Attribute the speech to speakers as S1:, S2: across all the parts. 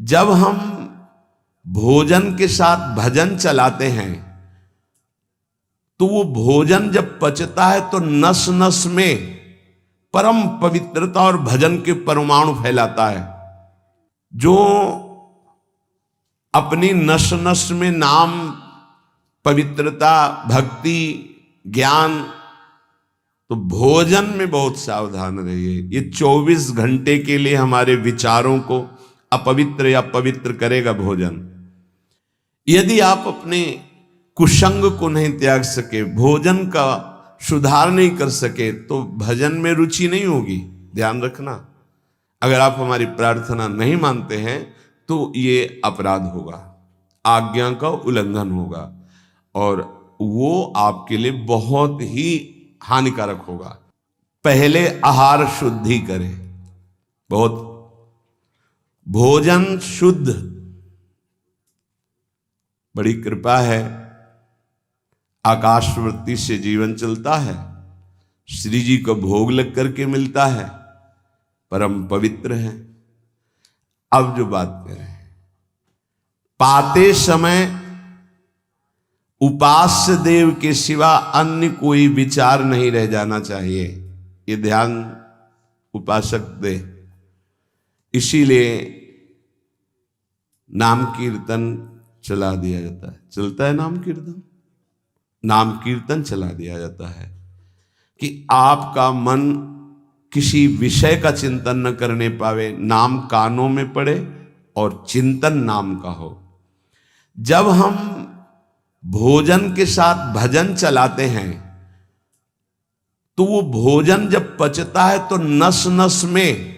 S1: जब हम भोजन के साथ भजन चलाते हैं तो वो भोजन जब पचता है तो नस नस में परम पवित्रता और भजन के परमाणु फैलाता है। जो अपनी नस नस में नाम, पवित्रता, भक्ति, ज्ञान, तो भोजन में बहुत सावधान रहिए। ये 24 घंटे के लिए हमारे विचारों को अपवित्र या पवित्र करेगा भोजन। यदि आप अपने कुसंग को नहीं त्याग सके, भोजन का सुधार नहीं कर सके, तो भजन में रुचि नहीं होगी। ध्यान रखना, अगर आप हमारी प्रार्थना नहीं मानते हैं तो ये अपराध होगा, आज्ञा का उल्लंघन होगा और वो आपके लिए बहुत ही हानिकारक होगा। पहले आहार शुद्धि करें, बहुत भोजन शुद्ध। बड़ी कृपा है, आकाशवृत्ति से जीवन चलता है, श्री जी को भोग लग करके मिलता है, परम पवित्र है। अब जो बात करें, पाते समय उपास्य देव के सिवा अन्य कोई विचार नहीं रह जाना चाहिए। ये ध्यान उपासक दे। इसीलिए नाम कीर्तन चला दिया जाता है। चलता है नाम कीर्तन, नाम कीर्तन चला दिया जाता है कि आपका मन किसी विषय का चिंतन न करने पावे, नाम कानों में पड़े और चिंतन नाम का हो। जब हम भोजन के साथ भजन चलाते हैं तो वो भोजन जब पचता है तो नस नस में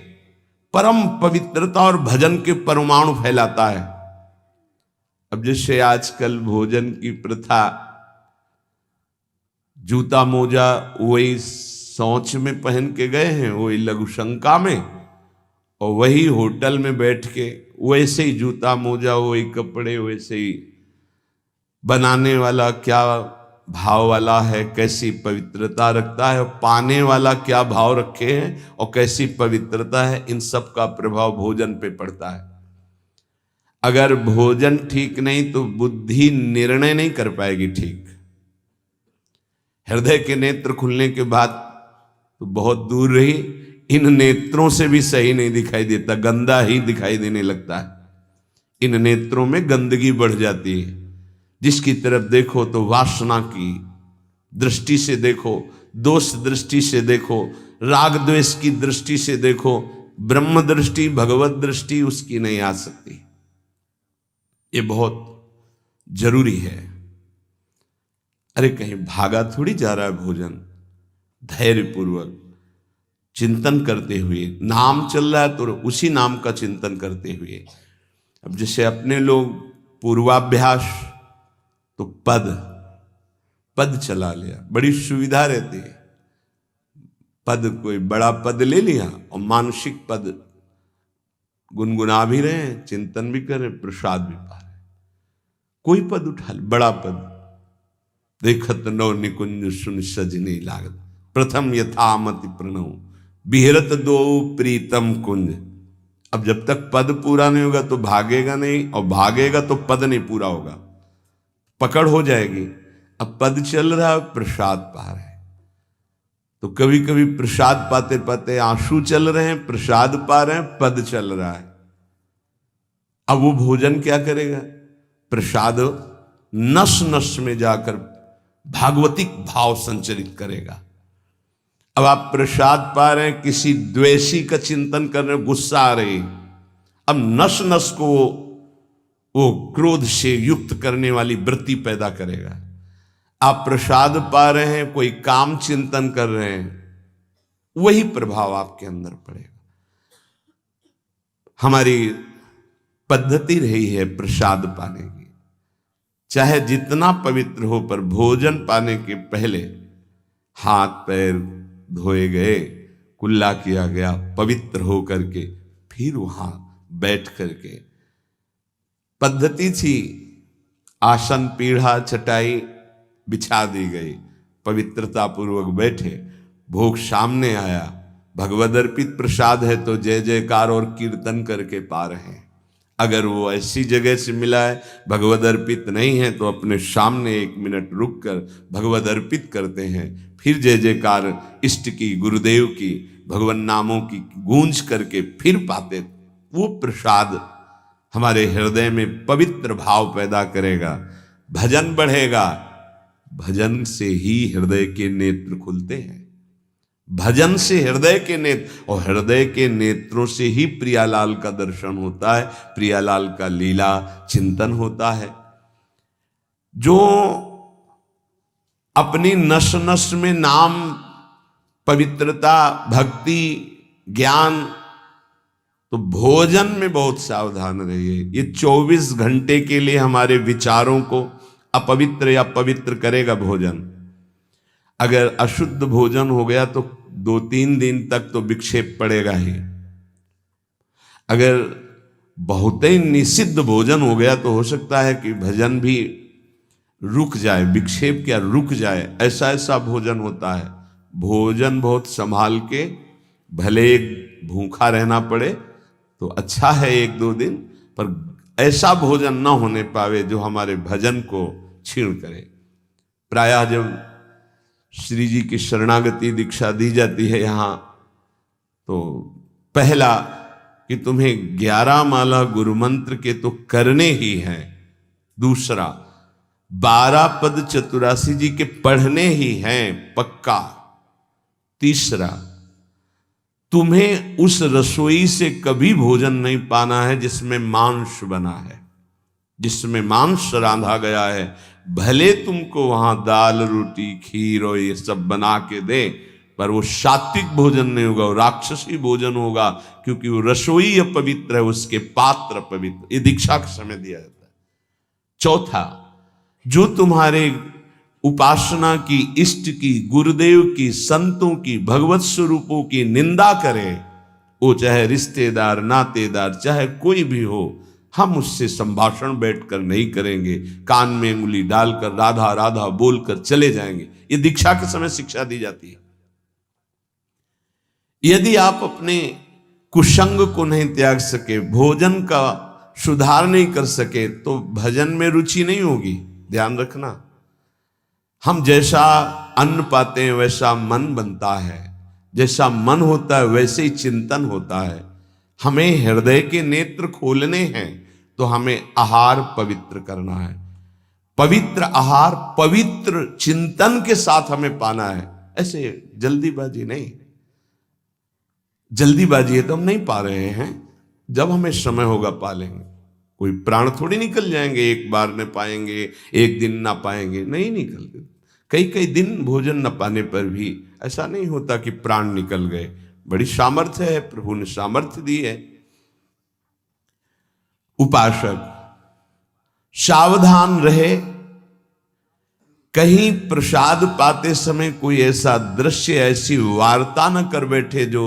S1: परम पवित्रता और भजन के परमाणु फैलाता है। अब जैसे आजकल भोजन की प्रथा, जूता मोजा वही शौच में पहन के गए हैं, वही लघुशंका में, और वही होटल में बैठ के वैसे ही जूता मोजा, वही कपड़े, वैसे ही बनाने वाला क्या भाव वाला है, कैसी पवित्रता रखता है, और पाने वाला क्या भाव रखे हैं और कैसी पवित्रता है, इन सब का प्रभाव भोजन पे पड़ता है। अगर भोजन ठीक नहीं तो बुद्धि निर्णय नहीं कर पाएगी ठीक। हृदय के नेत्र खुलने के बाद तो बहुत दूर रही, इन नेत्रों से भी सही नहीं दिखाई देता, गंदा ही दिखाई देने लगता है। इन नेत्रों में गंदगी बढ़ जाती है। जिसकी तरफ देखो तो वासना की दृष्टि से देखो, दोष दृष्टि से देखो, राग द्वेष की दृष्टि से देखो, ब्रह्म दृष्टि, भगवत दृष्टि उसकी नहीं आ सकती। ये बहुत जरूरी है। अरे कहीं भागा थोड़ी जा रहा है भोजन। धैर्य पूर्वक चिंतन करते हुए, नाम चल रहा है तो उसी नाम का चिंतन करते हुए। अब जैसे अपने लोग पूर्वाभ्यास तो पद चला लिया, बड़ी सुविधा रहती है। पद, कोई बड़ा पद ले लिया और मानसिक पद गुनगुना भी रहे हैं, चिंतन भी कर रहे, प्रसाद भी पा रहे। कोई पद उठा ले, बड़ा पद, देखत नौ निकुंज सुन सजनी लागत, प्रथम यथामति प्रणव बिहरत दो प्रीतम कुंज। अब जब तक पद पूरा नहीं होगा तो भागेगा नहीं, और भागेगा तो पद नहीं पूरा होगा, पकड़ हो जाएगी। अब पद चल रहा है, प्रसाद पा रहे हैं, तो कभी कभी प्रसाद पाते पाते आंसू चल रहे हैं, प्रसाद पा रहे हैं, पद चल रहा है। अब वो भोजन क्या करेगा? प्रसाद नस नस में जाकर भागवतिक भाव संचरित करेगा। अब आप प्रसाद पा रहे हैं, किसी द्वेषी का चिंतन कर रहे हैं, गुस्सा आ रही, अब नस नस को वो क्रोध से युक्त करने वाली वृत्ति पैदा करेगा। आप प्रसाद पा रहे हैं, कोई काम चिंतन कर रहे हैं, वही प्रभाव आपके अंदर पड़ेगा। हमारी पद्धति रही है प्रसाद पाने की, चाहे जितना पवित्र हो, पर भोजन पाने के पहले हाथ पैर धोए गए, कुल्ला किया गया, पवित्र हो करके फिर वहां बैठ करके। पद्धति थी, आसन पीढ़ा चटाई बिछा दी गई, पवित्रता पूर्वक बैठे, भोग सामने आया, भगवद अर्पित प्रसाद है तो जय जयकार और कीर्तन करके पा रहे हैं। अगर वो ऐसी जगह से मिला है, भगवद अर्पित नहीं है, तो अपने सामने 1 मिनट रुक कर भगवद अर्पित करते हैं, फिर जय जयकार इष्ट की, गुरुदेव की, भगवान नामों की गूंज करके फिर पाते। वो प्रसाद हमारे हृदय में पवित्र भाव पैदा करेगा, भजन बढ़ेगा। भजन से ही हृदय के नेत्र खुलते हैं, भजन से हृदय के नेत्र, और हृदय के नेत्रों से ही प्रियालाल का दर्शन होता है, प्रियालाल का लीला चिंतन होता है। जो अपनी नस नस में नाम, पवित्रता, भक्ति, ज्ञान, तो भोजन में बहुत सावधान रहिए। ये 24 घंटे के लिए हमारे विचारों को अपवित्र या पवित्र करेगा भोजन। अगर अशुद्ध भोजन हो गया तो 2-3 दिन तक तो विक्षेप पड़ेगा ही। अगर बहुत ही निषिद्ध भोजन हो गया तो हो सकता है कि भजन भी रुक जाए, विक्षेप क्या रुक जाए, ऐसा ऐसा भोजन होता है। भोजन बहुत संभाल के, भले भूखा रहना पड़े तो अच्छा है 1-2 दिन, पर ऐसा भोजन ना होने पावे जो हमारे भजन को छीण करे। प्रायः जब श्री जी की शरणागति दीक्षा दी जाती है यहाँ, तो पहला कि तुम्हें 11 माला गुरु मंत्र के तो करने ही हैं, दूसरा 12 पद चतुरासी जी के पढ़ने ही हैं पक्का, तीसरा तुम्हें उस रसोई से कभी भोजन नहीं पाना है जिसमें मांस बना है, जिसमें मांस रांधा गया है। भले तुमको वहां दाल रोटी खीर और ये सब बना के दे, पर वो सात्विक भोजन नहीं होगा, वो राक्षसी भोजन होगा, क्योंकि वो रसोई अपवित्र है, उसके पात्र अपवित्र। ये दीक्षा के समय दिया जाता है। चौथा, जो तुम्हारे उपासना की, इष्ट की, गुरुदेव की, संतों की, भगवत स्वरूपों की निंदा करे, वो चाहे रिश्तेदार, नातेदार, चाहे कोई भी हो, हम उससे संभाषण बैठकर नहीं करेंगे, कान में उंगली डालकर राधा राधा बोलकर चले जाएंगे। ये दीक्षा के समय शिक्षा दी जाती है। यदि आप अपने कुसंग को नहीं त्याग सके, भोजन का सुधार नहीं कर सके, तो भजन में रुचि नहीं होगी। ध्यान रखना, हम जैसा अन्न पाते हैं वैसा मन बनता है, जैसा मन होता है वैसे ही चिंतन होता है। हमें हृदय के नेत्र खोलने हैं तो हमें आहार पवित्र करना है। पवित्र आहार पवित्र चिंतन के साथ हमें पाना है, ऐसे जल्दीबाजी नहीं। जल्दीबाजी है तो हम नहीं पा रहे हैं, जब हमें समय होगा पा लेंगे। कोई प्राण थोड़ी निकल जाएंगे, एक बार न पाएंगे, एक दिन ना पाएंगे, नहीं निकलते। कई कई दिन भोजन न पाने पर भी ऐसा नहीं होता कि प्राण निकल गए। बड़ी सामर्थ्य है, प्रभु ने सामर्थ्य दी है। उपासक सावधान रहे, कहीं प्रसाद पाते समय कोई ऐसा दृश्य, ऐसी वार्ता न कर बैठे जो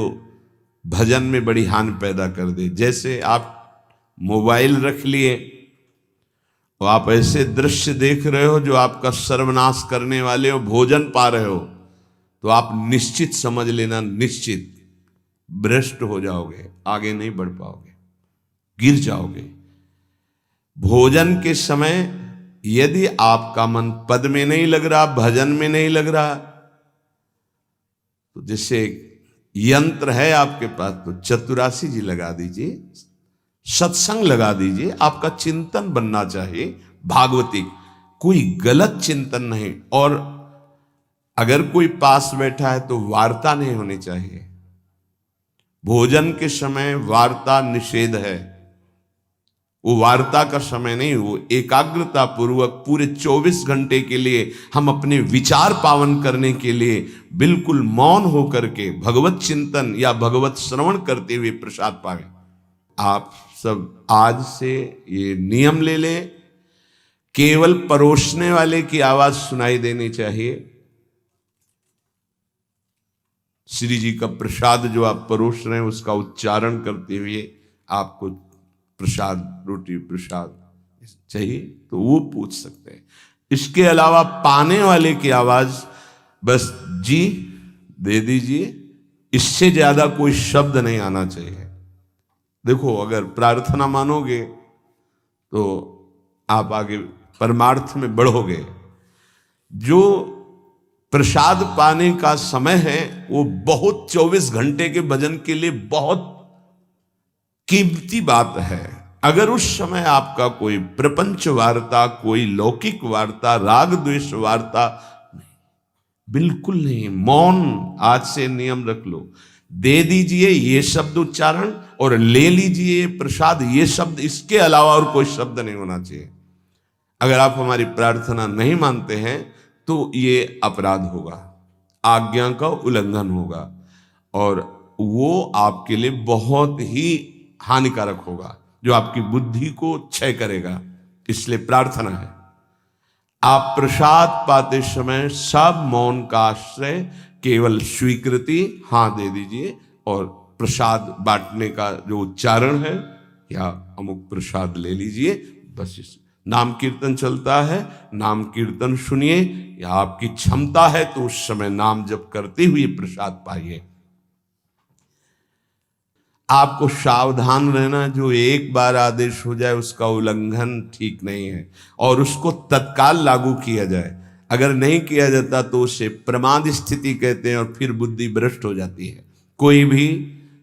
S1: भजन में बड़ी हानि पैदा कर दे। जैसे आप मोबाइल रख लिए और आप ऐसे दृश्य देख रहे हो जो आपका सर्वनाश करने वाले हो, भोजन पा रहे हो, तो आप निश्चित समझ लेना, निश्चित भ्रष्ट हो जाओगे, आगे नहीं बढ़ पाओगे, गिर जाओगे। भोजन के समय यदि आपका मन पद में नहीं लग रहा, भजन में नहीं लग रहा, तो जैसे यंत्र है आपके पास, तो चतुरासी जी लगा दीजिए, सत्संग लगा दीजिए। आपका चिंतन बनना चाहिए भागवती, कोई गलत चिंतन नहीं। और अगर कोई पास बैठा है तो वार्ता नहीं होनी चाहिए। भोजन के समय वार्ता निषेध है, वो वार्ता का समय नहीं, वो एकाग्रता पूर्वक पूरे 24 घंटे के लिए हम अपने विचार पावन करने के लिए बिल्कुल मौन होकर के भगवत चिंतन या भगवत श्रवण करते हुए प्रसाद पावे। आप सब आज से ये नियम ले लें, केवल परोसने वाले की आवाज सुनाई देनी चाहिए। श्री जी का प्रसाद जो आप परोस रहे हैं उसका उच्चारण करते हुए आपको प्रसाद, रोटी प्रसाद चाहिए तो वो पूछ सकते हैं। इसके अलावा पाने वाले की आवाज बस जी दे दीजिए, इससे ज्यादा कोई शब्द नहीं आना चाहिए। देखो, अगर प्रार्थना मानोगे तो आप आगे परमार्थ में बढ़ोगे। जो प्रसाद पाने का समय है वो बहुत 24 घंटे के भजन के लिए बहुत कीमती बात है। अगर उस समय आपका कोई प्रपंच वार्ता, कोई लौकिक वार्ता, राग द्वेष वार्ता, बिल्कुल नहीं, मौन आज से नियम रख लो। दे दीजिए ये शब्द उच्चारण और ले लीजिए प्रसाद ये शब्द, इसके अलावा और कोई शब्द नहीं होना चाहिए। अगर आप हमारी प्रार्थना नहीं मानते हैं तो ये अपराध होगा, आज्ञा का उल्लंघन होगा और वो आपके लिए बहुत ही हानिकारक होगा, जो आपकी बुद्धि को क्षय करेगा। इसलिए प्रार्थना है, आप प्रसाद पाते समय सब मौन का आश्रय, केवल स्वीकृति हाँ दे दीजिए और प्रसाद बांटने का जो उच्चारण है या अमुक प्रसाद ले लीजिए। बस इस नाम कीर्तन चलता है, नाम कीर्तन सुनिए, या आपकी क्षमता है तो उस समय नाम जप करते हुए प्रसाद पाइए। आपको सावधान रहना, जो एक बार आदेश हो जाए उसका उल्लंघन ठीक नहीं है और उसको तत्काल लागू किया जाए। अगर नहीं किया जाता तो उसे प्रमाद स्थिति कहते हैं और फिर बुद्धि भ्रष्ट हो जाती है। कोई भी,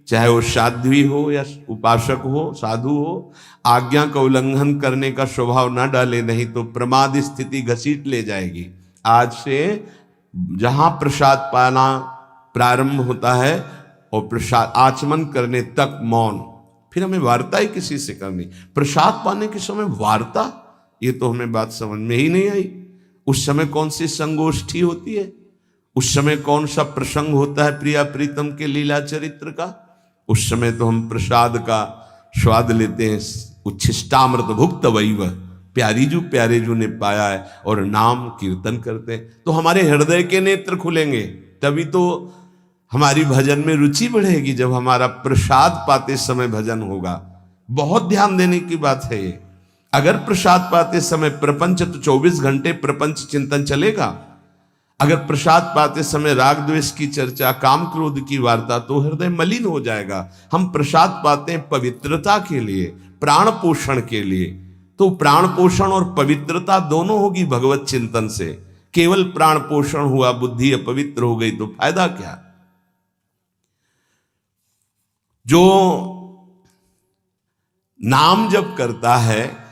S1: चाहे वो साध्वी हो या उपासक हो, साधु हो, आज्ञा का उल्लंघन करने का स्वभाव ना डाले, नहीं तो प्रमाद स्थिति घसीट ले जाएगी। आज से जहां प्रसाद पाना प्रारंभ होता है और प्रसाद आचमन करने तक मौन, फिर हमें वार्ता ही किसी से करनी। प्रसाद पाने के समय वार्ता, ये तो हमें बात समझ में ही नहीं आई। उस समय कौन सी संगोष्ठी होती है, उस समय कौन सा प्रसंग होता है प्रिया प्रीतम के लीला चरित्र का? उस समय तो हम प्रसाद का स्वाद लेते हैं, उच्छिष्टामृत भुक्त वैव, प्यारी जू प्यारे जू ने पाया है, और नाम कीर्तन करते हैं तो हमारे हृदय के नेत्र खुलेंगे। तभी तो हमारी भजन में रुचि बढ़ेगी, जब हमारा प्रसाद पाते समय भजन होगा। बहुत ध्यान देने की बात है ये। अगर प्रसाद पाते समय प्रपंच, तो 24 घंटे प्रपंच चिंतन चलेगा। अगर प्रसाद पाते समय राग द्वेष की चर्चा, काम क्रोध की वार्ता, तो हृदय मलिन हो जाएगा। हम प्रसाद पाते हैं पवित्रता के लिए, प्राण पोषण के लिए, तो प्राण पोषण और पवित्रता दोनों होगी भगवत चिंतन से। केवल प्राण पोषण हुआ, बुद्धि अपवित्र हो गई तो फायदा क्या? जो नाम जप करता है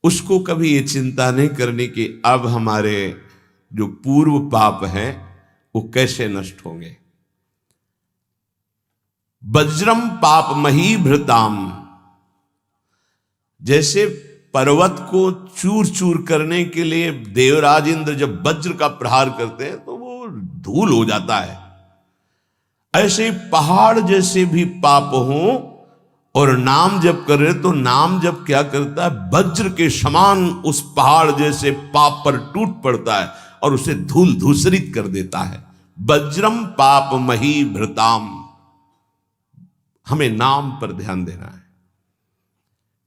S1: उसको कभी ये चिंता नहीं करनी कि अब हमारे जो पूर्व पाप हैं वो कैसे नष्ट होंगे। वज्रम पाप मही भृताम, जैसे पर्वत को चूर चूर करने के लिए देवराज इंद्र जब वज्र का प्रहार करते हैं तो वो धूल हो जाता है, ऐसे पहाड़ जैसे भी पाप हों और नाम जप कर रहे तो नाम जप क्या करता है, वज्र के समान उस पहाड़ जैसे पाप पर टूट पड़ता है और उसे धूल धूसरित कर देता है। वज्रम पाप मही भृताम, हमें नाम पर ध्यान देना है।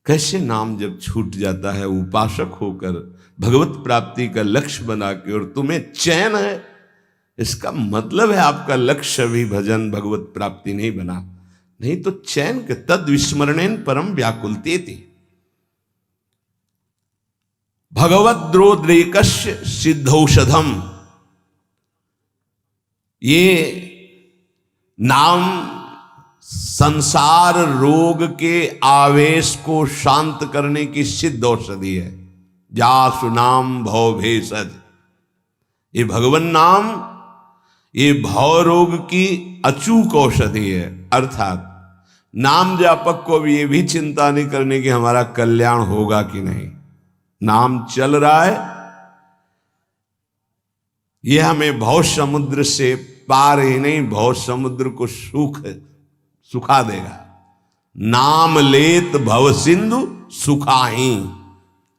S1: कैसे नाम जब छूट जाता है उपासक होकर भगवत प्राप्ति का लक्ष्य बना के, और तुम्हें चैन है, इसका मतलब है आपका लक्ष्य भी भजन भगवत प्राप्ति नहीं बना। नहीं तो चैन के तद विस्मरणेन परम व्याकुलतेति, भगवद्रोद्रेकस्य सिद्धौषधम। ये नाम संसार रोग के आवेश को शांत करने की सिद्ध औषधि है। जासु नाम भव भेषज, ये भगवन नाम ये भव रोग की अचूक औषधि है। अर्थात नाम जापक को भी ये भी चिंता नहीं करने की हमारा कल्याण होगा कि नहीं। नाम चल रहा है, यह हमें भव समुद्र से पार ही नहीं, भव समुद्र को सुखा देगा। नाम लेत भव सिंधु सुखाही,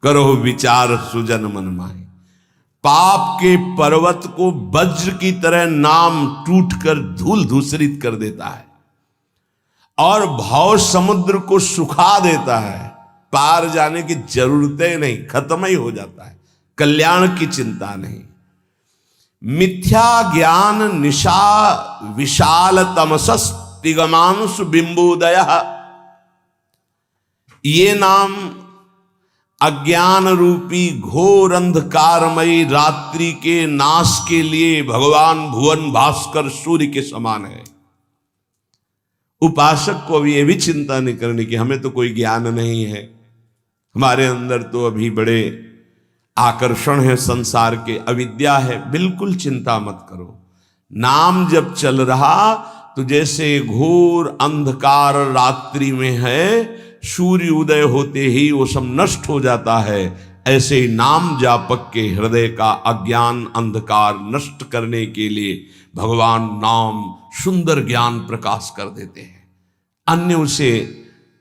S1: करो विचार सुजन मन माही। पाप के पर्वत को वज्र की तरह नाम टूटकर धूल धूसरित कर देता है और भव समुद्र को सुखा देता है। पार जाने की जरूरतें नहीं, खत्म ही हो जाता है, कल्याण की चिंता नहीं। मिथ्या ज्ञान निशा विशाल तमसस तिगमांसु बिंबोदय, ये नाम अज्ञान रूपी घोर अंधकारमयी रात्रि के नाश के लिए भगवान भुवन भास्कर सूर्य के समान है। उपासक को अभी ये भी चिंता नहीं करनी कि हमें तो कोई ज्ञान नहीं है, हमारे अंदर तो अभी बड़े आकर्षण है संसार के, अविद्या है। बिल्कुल चिंता मत करो। नाम जब चल रहा तो जैसे घोर अंधकार रात्रि में है, सूर्य उदय होते ही वो सब नष्ट हो जाता है, ऐसे ही नाम जापक के हृदय का अज्ञान अंधकार नष्ट करने के लिए भगवान नाम सुंदर ज्ञान प्रकाश कर देते हैं। अन्य उसे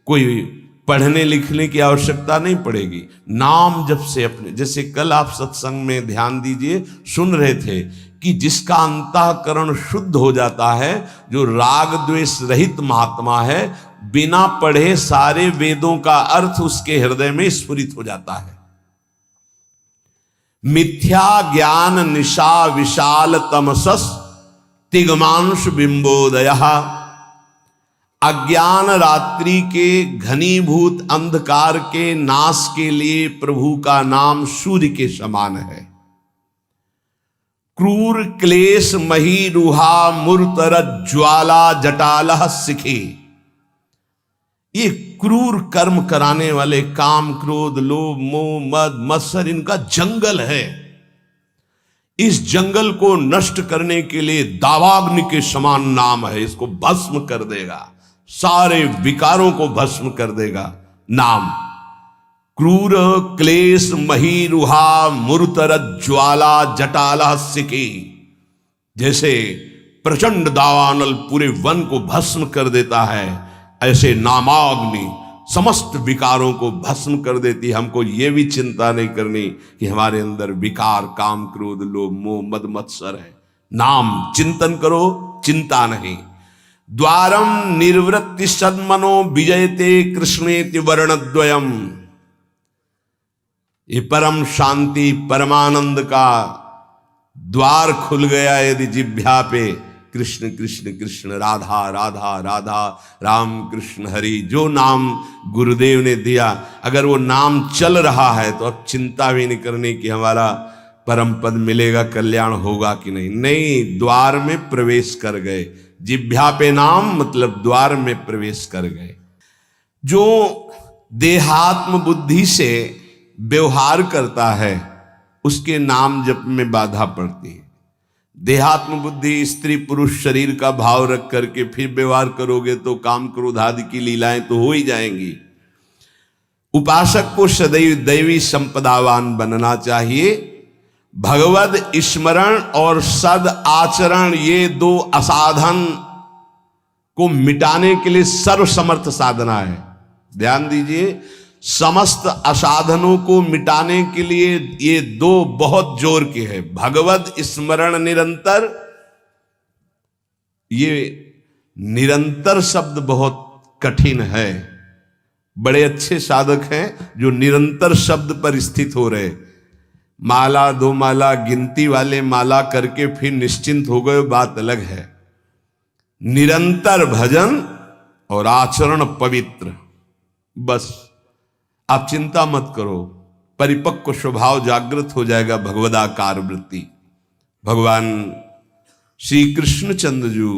S1: कोई पढ़ने लिखने की आवश्यकता नहीं पड़ेगी। नाम जब से अपने, जैसे कल आप सत्संग में ध्यान दीजिए, सुन रहे थे कि जिसका अंतःकरण शुद्ध हो जाता है, जो राग द्वेष रहित महात्मा है, बिना पढ़े सारे वेदों का अर्थ उसके हृदय में स्फुरित हो जाता है। मिथ्या ज्ञान निशा विशाल तमसस तिग्मांश बिंबोदय। अज्ञान रात्रि के घनीभूत अंधकार के नाश के लिए प्रभु का नाम सूर्य के समान है। क्रूर क्लेश मही रुहा मूर्तर ज्वाला जटालह सिखे। ये क्रूर कर्म कराने वाले काम क्रोध लोभ मोह मद मत्सर, इनका जंगल है। इस जंगल को नष्ट करने के लिए दावाग्नि के समान नाम है, इसको भस्म कर देगा, सारे विकारों को भस्म कर देगा नाम। क्रूर क्लेश मही रुहा मूर्तर ज्वाला जटाला सिकी। जैसे प्रचंड दावानल पूरे वन को भस्म कर देता है, ऐसे नामाग्नि समस्त विकारों को भस्म कर देती है। हमको ये भी चिंता नहीं करनी कि हमारे अंदर विकार काम क्रोध लोभ मोह मद मत्सर है। नाम चिंतन करो, चिंता नहीं। द्वारम निर्वृत्ति सन्मनो विजयते कृष्णेति वर्णद्वयम। ये परम शांति परमानंद का द्वार खुल गया यदि जिह्वा पे कृष्ण कृष्ण कृष्ण राधा राधा राधा राम कृष्ण हरि, जो नाम गुरुदेव ने दिया, अगर वो नाम चल रहा है तो अब चिंता भी नहीं करनी कि हमारा परम पद मिलेगा, कल्याण होगा कि नहीं। नहीं, द्वार में प्रवेश कर गए। जिह्वा पे नाम मतलब द्वार में प्रवेश कर गए। जो देहात्म बुद्धि से व्यवहार करता है उसके नाम जप में बाधा पड़ती है। देहात्म बुद्धि स्त्री पुरुष शरीर का भाव रख करके फिर व्यवहार करोगे तो काम क्रोध आदि की लीलाएं तो हो ही जाएंगी। उपासक को सदैव दैवी संपदावान बनना चाहिए। भगवद स्मरण और सद आचरण, ये दो असाधन को मिटाने के लिए सर्वसमर्थ साधना है। ध्यान दीजिए, समस्त असाधनों को मिटाने के लिए ये दो बहुत जोर के हैं। भगवत स्मरण निरंतर, ये निरंतर शब्द बहुत कठिन है। बड़े अच्छे साधक हैं जो निरंतर शब्द पर स्थित हो रहे। माला दो माला गिनती वाले माला करके फिर निश्चिंत हो गए, बात अलग है। निरंतर भजन और आचरण पवित्र, बस आप चिंता मत करो, परिपक्व स्वभाव जागृत हो जाएगा। भगवदाकार वृत्ति। भगवान श्री कृष्णचंद्र जी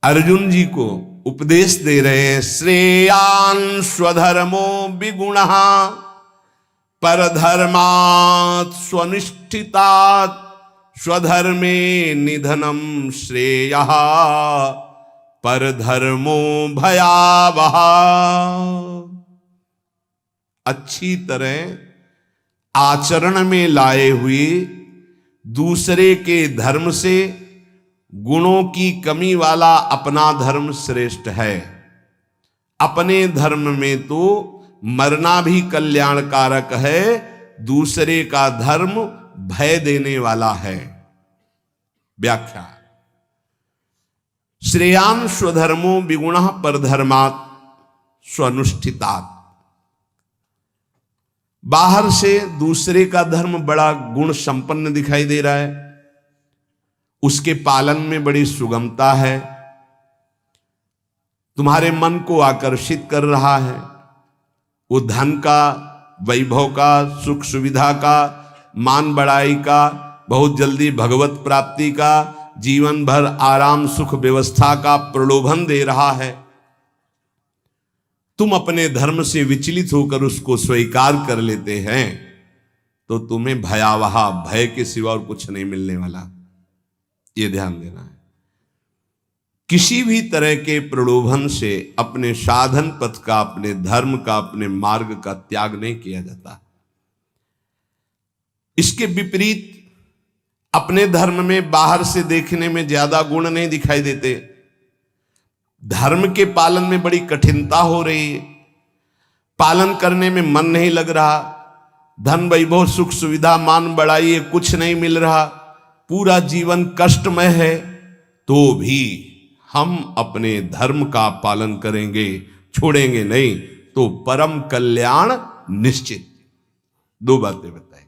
S1: अर्जुन जी को उपदेश दे रहे हैं। श्रेयान स्वधर्मो विगुणः परधर्मात् स्वनिष्ठितात् स्वधर्मे निधनम श्रेयः परधर्मो भयावह। अच्छी तरह आचरण में लाए हुए दूसरे के धर्म से गुणों की कमी वाला अपना धर्म श्रेष्ठ है। अपने धर्म में तो मरना भी कल्याणकारक है, दूसरे का धर्म भय देने वाला है। व्याख्या, श्रेयान स्वधर्मो विगुणः परधर्मात् स्वनुष्ठितात्। बाहर से दूसरे का धर्म बड़ा गुण संपन्न दिखाई दे रहा है, उसके पालन में बड़ी सुगमता है, तुम्हारे मन को आकर्षित कर रहा है, वो धन का, वैभव का, सुख सुविधा का, मान बढ़ाई का, बहुत जल्दी भगवत प्राप्ति का, जीवन भर आराम सुख व्यवस्था का प्रलोभन दे रहा है। तुम अपने धर्म से विचलित होकर उसको स्वीकार कर लेते हैं तो तुम्हें भयावह भय के सिवा और कुछ नहीं मिलने वाला। ये ध्यान देना है। किसी भी तरह के प्रलोभन से अपने साधन पथ का, अपने धर्म का, अपने मार्ग का त्याग नहीं किया जाता। इसके विपरीत अपने धर्म में बाहर से देखने में ज्यादा गुण नहीं दिखाई देते। धर्म के पालन में बड़ी कठिनता हो रही है, पालन करने में मन नहीं लग रहा, धन वैभव सुख सुविधा मान बढ़ाई ये कुछ नहीं मिल रहा, पूरा जीवन कष्टमय है, तो भी हम अपने धर्म का पालन करेंगे, छोड़ेंगे नहीं, तो परम कल्याण निश्चित। दो बातें बताई।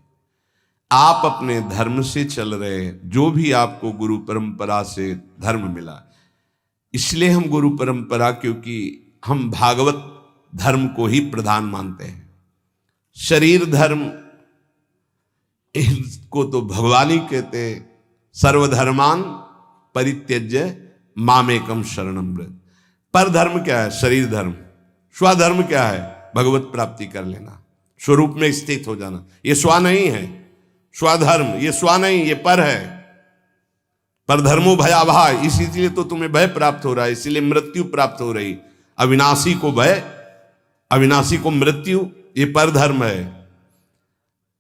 S1: आप अपने धर्म से चल रहे हैं, जो भी आपको गुरु परंपरा से धर्म मिला, इसलिए हम गुरु परंपरा, क्योंकि हम भागवत धर्म को ही प्रधान मानते हैं। शरीर धर्म इसको तो भगवान ही कहते हैं, सर्वधर्मान परित्यज्य मामेकम शरणम व्रज। पर धर्म क्या है? शरीर धर्म। स्वधर्म क्या है? भगवत प्राप्ति कर लेना, स्वरूप में स्थित हो जाना। ये स्व नहीं है, स्वधर्म ये स्व नहीं, ये पर है। पर धर्मो भयावह, इसीलिए तो तुम्हें भय प्राप्त हो रहा है, इसीलिए मृत्यु प्राप्त हो रही। अविनाशी को भय, अविनाशी को मृत्यु, ये पर धर्म है।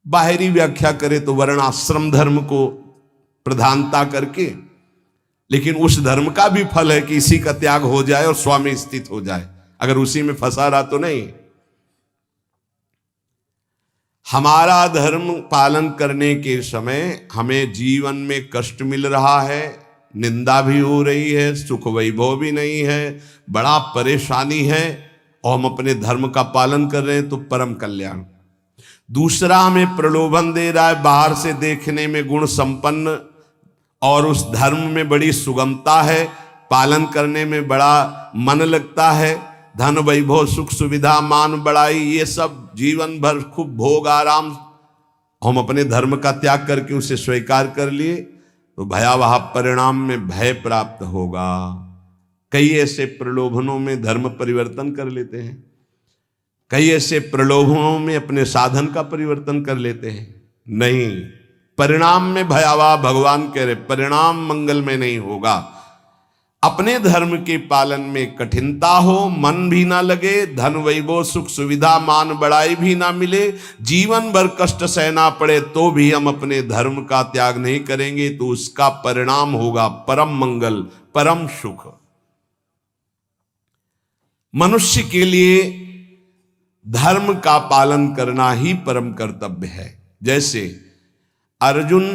S1: बाहरी व्याख्या करे तो वर्णाश्रम धर्म को प्रधानता करके, लेकिन उस धर्म का भी फल है कि इसी का त्याग हो जाए और स्वामी स्थित हो जाए। अगर उसी में फंसा रहा तो नहीं। हमारा धर्म पालन करने के समय हमें जीवन में कष्ट मिल रहा है, निंदा भी हो रही है, सुख वैभव भी नहीं है, बड़ा परेशानी है, और हम अपने धर्म का पालन कर रहे हैं तो परम कल्याण। दूसरा हमें प्रलोभन दे रहा है, बाहर से देखने में गुण संपन्न और उस धर्म में बड़ी सुगमता है, पालन करने में बड़ा मन लगता है, धन वैभव सुख सुविधा मान बढ़ाई ये सब जीवन भर खूब भोग आराम, हम अपने धर्म का त्याग करके उसे स्वीकार कर लिए तो भयावह परिणाम में भय प्राप्त होगा। कई ऐसे प्रलोभनों में धर्म परिवर्तन कर लेते हैं, कई ऐसे प्रलोभनों में अपने साधन का परिवर्तन कर लेते हैं। नहीं, परिणाम में भयावह, भगवान कह रहे परिणाम मंगल में नहीं होगा। अपने धर्म के पालन में कठिनता हो, मन भी ना लगे, धन वैभव सुख सुविधा मान बढ़ाई भी ना मिले, जीवन भर कष्ट सहना पड़े, तो भी हम अपने धर्म का त्याग नहीं करेंगे, तो उसका परिणाम होगा परम मंगल, परम सुख। मनुष्य के लिए धर्म का पालन करना ही परम कर्तव्य है। जैसे अर्जुन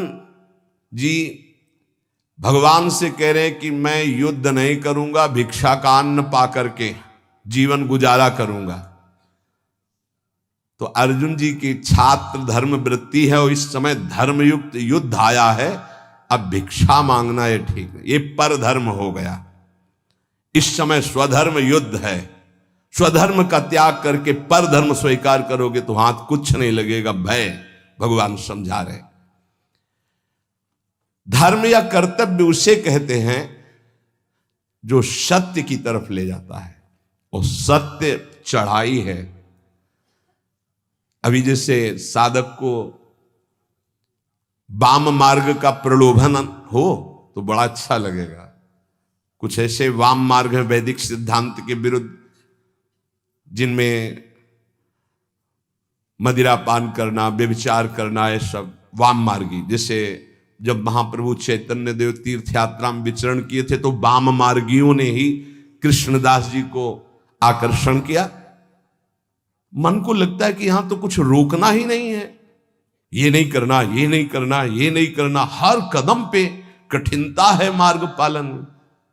S1: जी भगवान से कह रहे हैं कि मैं युद्ध नहीं करूंगा, भिक्षा का अन्न पा करके जीवन गुजारा करूंगा। तो अर्जुन जी की छात्र धर्म वृत्ति है और इस समय धर्मयुक्त युद्ध आया है, अब भिक्षा मांगना है ठीक है, ये पर धर्म हो गया। इस समय स्वधर्म युद्ध है, स्वधर्म का त्याग करके पर धर्म स्वीकार करोगे तो हाथ कुछ नहीं लगेगा, भय। भगवान समझा रहे धर्म या कर्तव्य उसे कहते हैं जो सत्य की तरफ ले जाता है, और सत्य चढ़ाई है। अभी जैसे साधक को वाम मार्ग का प्रलोभन हो तो बड़ा अच्छा लगेगा। कुछ ऐसे वाम मार्ग है वैदिक सिद्धांत के विरुद्ध, जिनमें मदिरा पान करना, व्यभिचार करना, ये सब वाम मार्गी। जैसे जब महाप्रभु चैतन्य देव तीर्थ यात्रा में विचरण किए थे तो वाम मार्गियों ने ही कृष्णदास जी को आकर्षण किया। मन को लगता है कि यहां तो कुछ रोकना ही नहीं है, ये नहीं करना, ये नहीं करना, ये नहीं करना, हर कदम पे कठिनता है मार्ग पालन,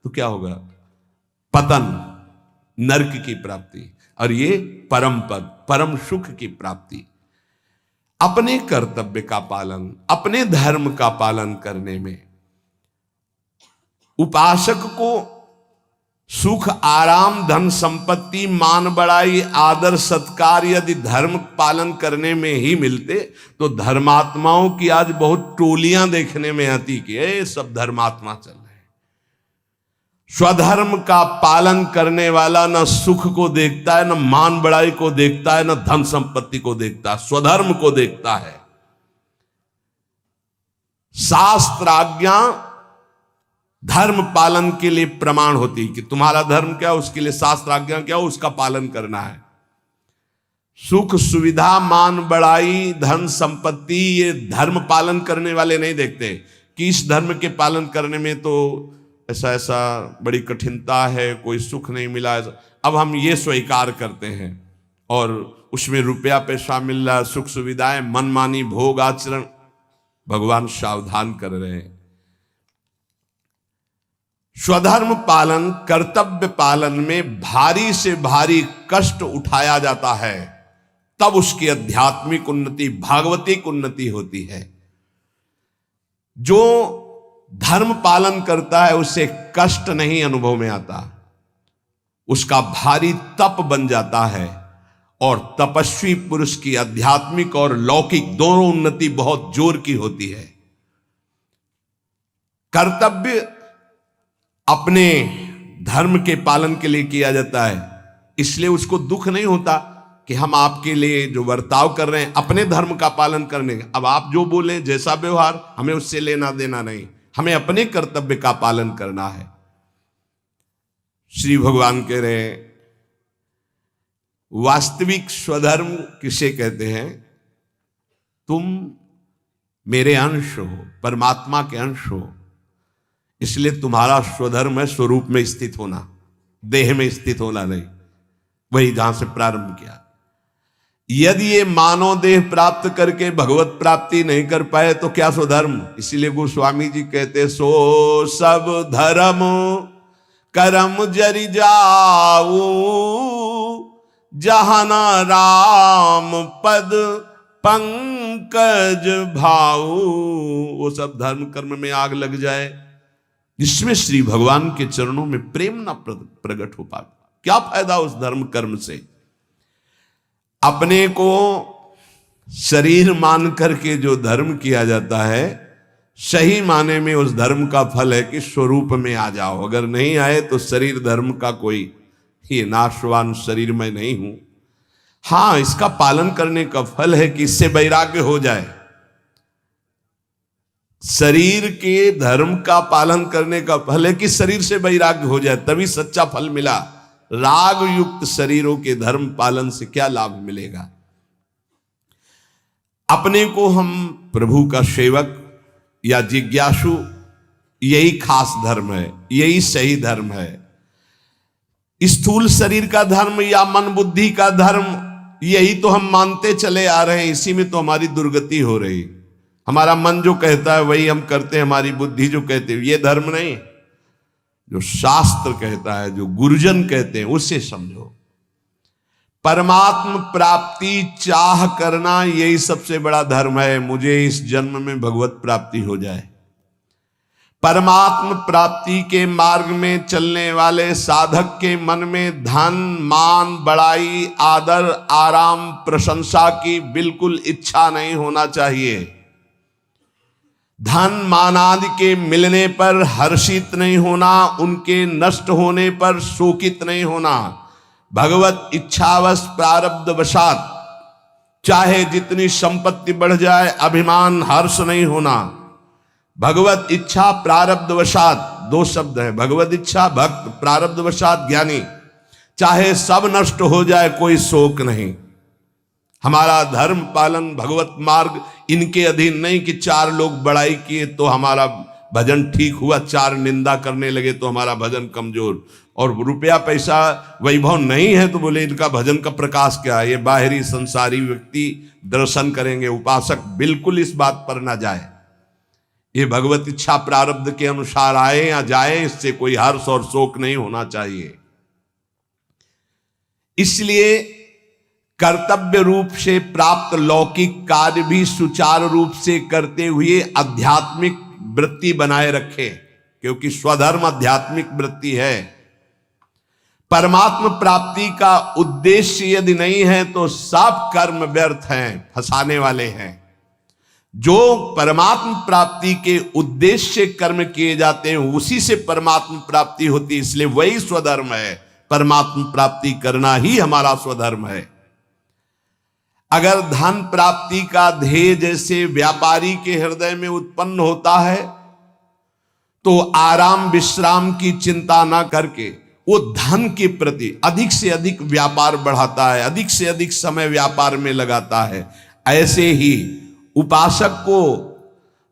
S1: तो क्या होगा? पतन, नरक की प्राप्ति, और ये परम पद, परम सुख की प्राप्ति। अपने कर्तव्य का पालन, अपने धर्म का पालन करने में उपासक को सुख, आराम, धन संपत्ति, मान बढ़ाई, आदर सत्कार यदि धर्म पालन करने में ही मिलते तो धर्मात्माओं की आज बहुत टोलियां देखने में आती कि ये सब धर्मात्मा चल रहे हैं। स्वधर्म का पालन करने वाला न सुख को देखता है, न मान बढ़ाई को देखता है, न धन संपत्ति को देखता है, स्वधर्म को देखता है। शास्त्र आज्ञा धर्म पालन के लिए प्रमाण होती कि तुम्हारा धर्म क्या, उसके लिए शास्त्र आज्ञा क्या, उसका पालन करना है। सुख, सुविधा, मान बढ़ाई, धन संपत्ति ये धर्म पालन करने वाले नहीं देखते कि इस धर्म के पालन करने में तो ऐसा ऐसा बड़ी कठिनता है, कोई सुख नहीं मिला। अब हम ये स्वीकार करते हैं और उसमें रुपया पैसा मिल रहा, सुख सुविधाएं, मनमानी भोग आचरण। भगवान सावधान कर रहे हैं। स्वधर्म पालन, कर्तव्य पालन में भारी से भारी कष्ट उठाया जाता है, तब उसकी आध्यात्मिक उन्नति, भागवतिक उन्नति होती है। जो धर्म पालन करता है उसे कष्ट नहीं अनुभव में आता, उसका भारी तप बन जाता है। और तपस्वी पुरुष की आध्यात्मिक और लौकिक दोनों उन्नति बहुत जोर की होती है। कर्तव्य अपने धर्म के पालन के लिए किया जाता है, इसलिए उसको दुख नहीं होता कि हम आपके लिए जो बर्ताव कर रहे हैं अपने धर्म का पालन करने का, अब आप जो बोले जैसा व्यवहार, हमें उससे लेना देना नहीं, हमें अपने कर्तव्य का पालन करना है। श्री भगवान कह रहे हैं वास्तविक स्वधर्म किसे कहते हैं? तुम मेरे अंश हो, परमात्मा के अंश हो, इसलिए तुम्हारा स्वधर्म है स्वरूप में स्थित होना, देह में स्थित होना नहीं। वही जहां से प्रारंभ किया। यदि ये मानव देह प्राप्त करके भगवत प्राप्ति नहीं कर पाए तो क्या स्वधर्म? इसीलिए गोस्वामी जी कहते सो सब धर्म करम जरि जाऊ, जहाना राम पद पंकज भाऊ। वो सब धर्म कर्म में आग लग जाए जिसमें श्री भगवान के चरणों में प्रेम ना प्रकट हो पाए, क्या फायदा उस धर्म कर्म से? अपने को शरीर मान करके जो धर्म किया जाता है, सही माने में उस धर्म का फल है कि स्वरूप में आ जाओ। अगर नहीं आए तो शरीर धर्म का कोई ये नाशवान शरीर में नहीं हूं। हां, इसका पालन करने का फल है कि इससे वैराग्य हो जाए। शरीर के धर्म का पालन करने का फल है कि शरीर से वैराग्य हो जाए, तभी सच्चा फल मिला। राग युक्त शरीरों के धर्म पालन से क्या लाभ मिलेगा? अपने को हम प्रभु का सेवक या जिज्ञासु, यही खास धर्म है, यही सही धर्म है। स्थूल शरीर का धर्म या मन बुद्धि का धर्म, यही तो हम मानते चले आ रहे हैं, इसी में तो हमारी दुर्गति हो रही। हमारा मन जो कहता है वही हम करते हैं, हमारी बुद्धि जो कहते हैं, ये धर्म नहीं। जो शास्त्र कहता है, जो गुरुजन कहते हैं, उससे समझो। परमात्म प्राप्ति चाह करना, यही सबसे बड़ा धर्म है। मुझे इस जन्म में भगवत प्राप्ति हो जाए। परमात्म प्राप्ति के मार्ग में चलने वाले साधक के मन में धन, मान, बड़ाई, आदर, आराम, प्रशंसा की बिल्कुल इच्छा नहीं होना चाहिए। धन मान आदि के मिलने पर हर्षित नहीं होना, उनके नष्ट होने पर शोकित नहीं होना। भगवत इच्छावश प्रारब्ध वशात चाहे जितनी संपत्ति बढ़ जाए, अभिमान हर्ष नहीं होना। भगवत इच्छा प्रारब्ध वशात, दो शब्द है, भगवत इच्छा भक्त, प्रारब्ध वशात ज्ञानी। चाहे सब नष्ट हो जाए, कोई शोक नहीं। हमारा धर्म पालन, भगवत मार्ग इनके अधीन नहीं कि चार लोग बड़ाई किए तो हमारा भजन ठीक हुआ, चार निंदा करने लगे तो हमारा भजन कमजोर, और रुपया पैसा वैभव नहीं है तो बोले इनका भजन का प्रकाश क्या है। ये बाहरी संसारी व्यक्ति दर्शन करेंगे, उपासक बिल्कुल इस बात पर ना जाए। ये भगवत इच्छा प्रारब्ध के अनुसार आए या जाए, इससे कोई हर्ष और शोक नहीं होना चाहिए। इसलिए कर्तव्य रूप से प्राप्त लौकिक कार्य भी सुचारू रूप से करते हुए आध्यात्मिक वृत्ति बनाए रखें, क्योंकि स्वधर्म आध्यात्मिक वृत्ति है। परमात्म प्राप्ति का उद्देश्य यदि नहीं है तो सब कर्म व्यर्थ हैं, फंसाने वाले हैं। जो परमात्म प्राप्ति के उद्देश्य कर्म किए जाते हैं उसी से परमात्म प्राप्ति होती है, इसलिए वही स्वधर्म है। परमात्म प्राप्ति करना ही हमारा स्वधर्म है। अगर धन प्राप्ति का ध्येय जैसे व्यापारी के हृदय में उत्पन्न होता है तो आराम विश्राम की चिंता ना करके वो धन के प्रति अधिक से अधिक व्यापार बढ़ाता है, अधिक से अधिक समय व्यापार में लगाता है। ऐसे ही उपासक को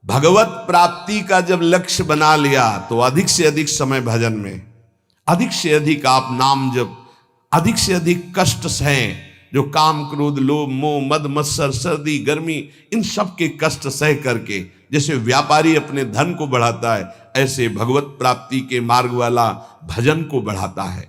S1: भगवत प्राप्ति का जब लक्ष्य बना लिया तो अधिक से अधिक समय भजन में, अधिक से अधिक आप नाम जप, अधिक से अधिक कष्ट सहें, जो काम क्रोध लोभ मोह मद मत्सर सर्दी गर्मी इन सब के कष्ट सह करके जैसे व्यापारी अपने धन को बढ़ाता है, ऐसे भगवत प्राप्ति के मार्ग वाला भजन को बढ़ाता है।